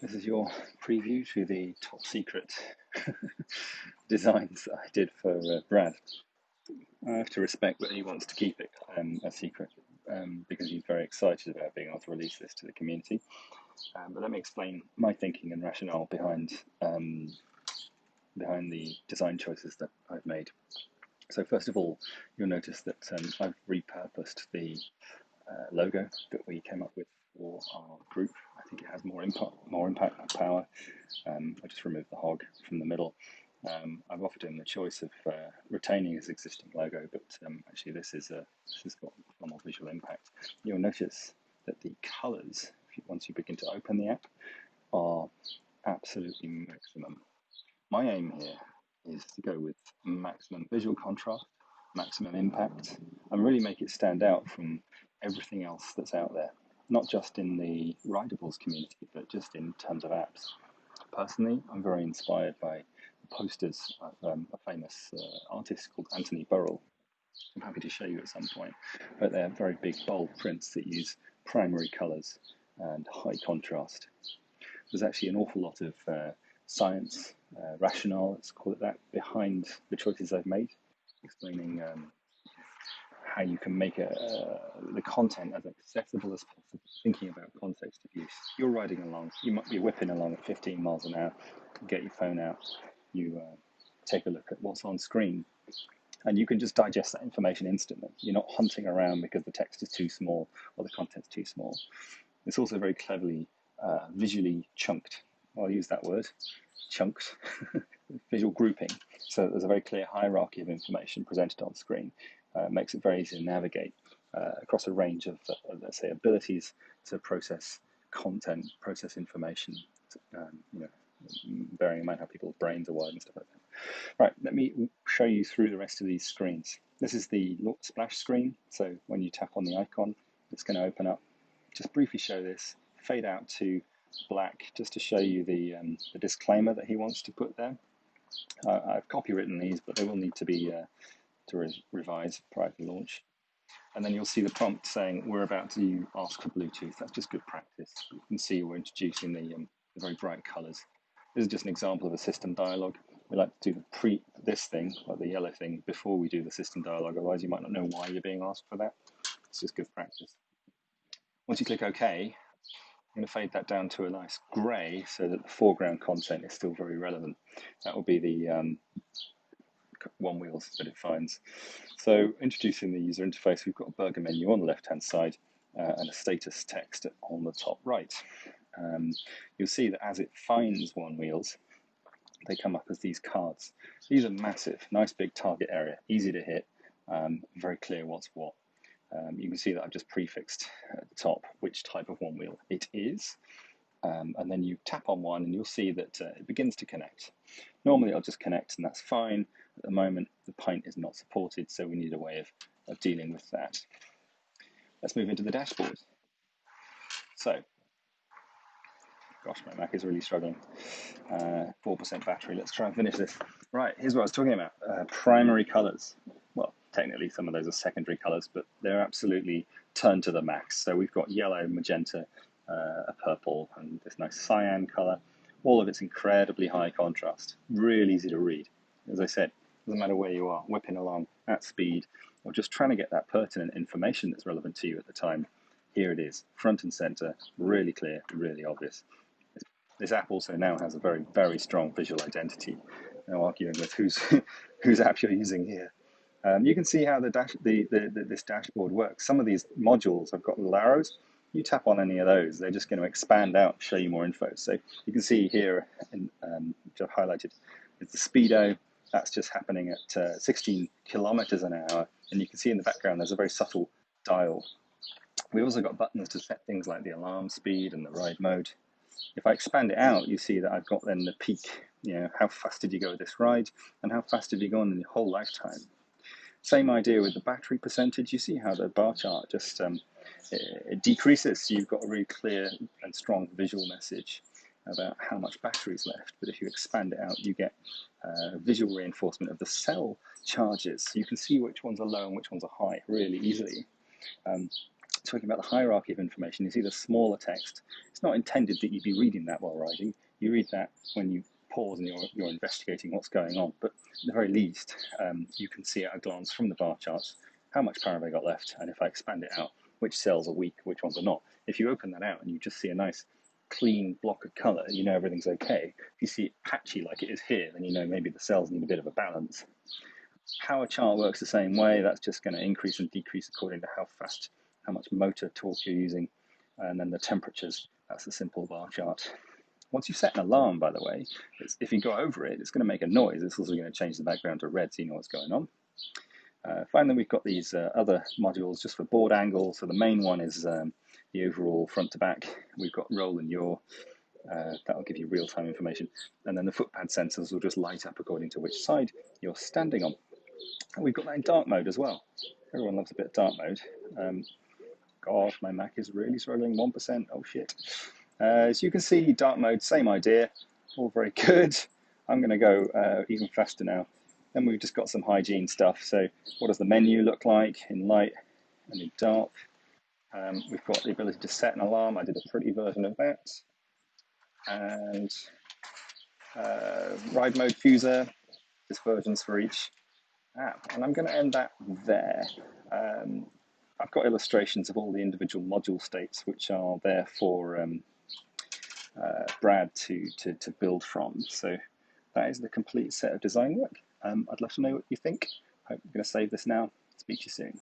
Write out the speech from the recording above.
This is your preview to the top secret designs that I did for Brad. I have to respect that he wants to keep it a secret because he's very excited about being able to release this to the community. But let me explain my thinking and rationale behind the design choices that I've made. So first of all, you'll notice that I've repurposed the logo that we came up with for our group. I think it has more impact power. I just removed the hog from the middle. I've offered him the choice of retaining his existing logo, but actually this has got far more visual impact. You'll notice that the colours, once you begin to open the app, are absolutely maximum. My aim here is to go with maximum visual contrast, maximum impact, and really make it stand out from everything else that's out there, not just in the rideables community, but just in terms of apps. Personally, I'm very inspired by the posters of a famous artist called Anthony Burrell. I'm happy to show you at some point, but they're very big, bold prints that use primary colours and high contrast. There's actually an awful lot of science, rationale, let's call it that, behind the choices I've made, explaining how you can make the content as accessible as possible, thinking about context of use. You're riding along, you might be whipping along at 15 miles an hour, you get your phone out, you take a look at what's on screen, and you can just digest that information instantly. You're not hunting around because the text is too small or the content's too small. It's also very cleverly visually chunked. I'll use that word, chunked, visual grouping, so that there's a very clear hierarchy of information presented on screen. Makes it very easy to navigate across a range of, let's say, abilities to process content, process information, bearing in mind how people's brains are wired and stuff like that. Right, let me show you through the rest of these screens. This is the splash screen, so when you tap on the icon, it's going to open up. Just briefly show this, fade out to black, just to show you the disclaimer that he wants to put there. I've copywritten these, but they will need to be revise prior to launch. And then you'll see the prompt saying we're about to ask for Bluetooth. That's just good practice. You can see we're introducing the very bright colors. This is just an example of a system dialog. We like to do this thing, like the yellow thing, before we do the system dialog. Otherwise, you might not know why you're being asked for that. It's just good practice. Once you click OK, I'm going to fade that down to a nice grey so that the foreground content is still very relevant. That will be the Onewheels that it finds. So introducing the user interface, we've got a burger menu on the left-hand side and a status text on the top right. You'll see that as it finds Onewheels, they come up as these cards. These are massive, nice big target area, easy to hit, very clear what's what. You can see that I've just prefixed at the top which type of Onewheel it is. And then you tap on one and you'll see that it begins to connect. Normally I'll just connect and that's fine. At the moment, the pint is not supported, so we need a way of dealing with that. Let's move into the dashboard. So, gosh, my Mac is really struggling. 4% battery, let's try and finish this. Right, here's what I was talking about, primary colors. Well, technically some of those are secondary colors, but they're absolutely turned to the max. So we've got yellow, magenta, a purple, and this nice cyan color. All of it's incredibly high contrast, really easy to read. As I said, doesn't matter where you are, whipping along at speed, or just trying to get that pertinent information that's relevant to you at the time. Here it is, front and center, really clear, really obvious. This app also now has a very, very strong visual identity. No arguing with whose app you're using here. You can see how this dashboard works. Some of these modules have got little arrows. You tap on any of those, they're just going to expand out, show you more info. So you can see here, which I've highlighted, is the speedo. That's just happening at 16 kilometers an hour. And you can see in the background, there's a very subtle dial. We've also got buttons to set things like the alarm speed and the ride mode. If I expand it out, you see that I've got then the peak, how fast did you go with this ride and how fast have you gone in your whole lifetime. Same idea with the battery percentage. You see how the bar chart just it decreases, so you've got a really clear and strong visual message about how much battery is left. But if you expand it out, you get visual reinforcement of the cell charges. You can see which ones are low and which ones are high really easily. talking about the hierarchy of information. You see the smaller text. It's not intended that you be reading that while riding. You read that when you pause and you're investigating what's going on. But at the very least, you can see at a glance from the bar charts how much power have I got left, and if I expand it out, which cells are weak, which ones are not. If you open that out and you just see a nice clean block of colour, you know everything's okay. If you see it patchy like it is here, then you know maybe the cells need a bit of a balance. Power chart works the same way. That's just going to increase and decrease according to how fast, how much motor torque you're using, and then the temperatures. That's a simple bar chart. Once you set an alarm, by the way, if you go over it, it's going to make a noise. It's also going to change the background to red so you know what's going on. Finally, we've got these other modules just for board angle. So the main one is the overall front to back. We've got roll and yaw. That'll give you real-time information. And then the footpad sensors will just light up according to which side you're standing on. And we've got that in dark mode as well. Everyone loves a bit of dark mode. God, my Mac is really struggling, 1%, oh shit. As you can see, dark mode, same idea, all very good. I'm gonna go even faster now. Then we've just got some hygiene stuff. So what does the menu look like in light and in dark? We've got the ability to set an alarm. I did a pretty version of that. And ride mode fuser, there's versions for each app. And I'm gonna end that there. I've got illustrations of all the individual module states, which are there for Brad to build from. So that is the complete set of design work. I'd love to know what you think. I'm going to save this now. Speak to you soon.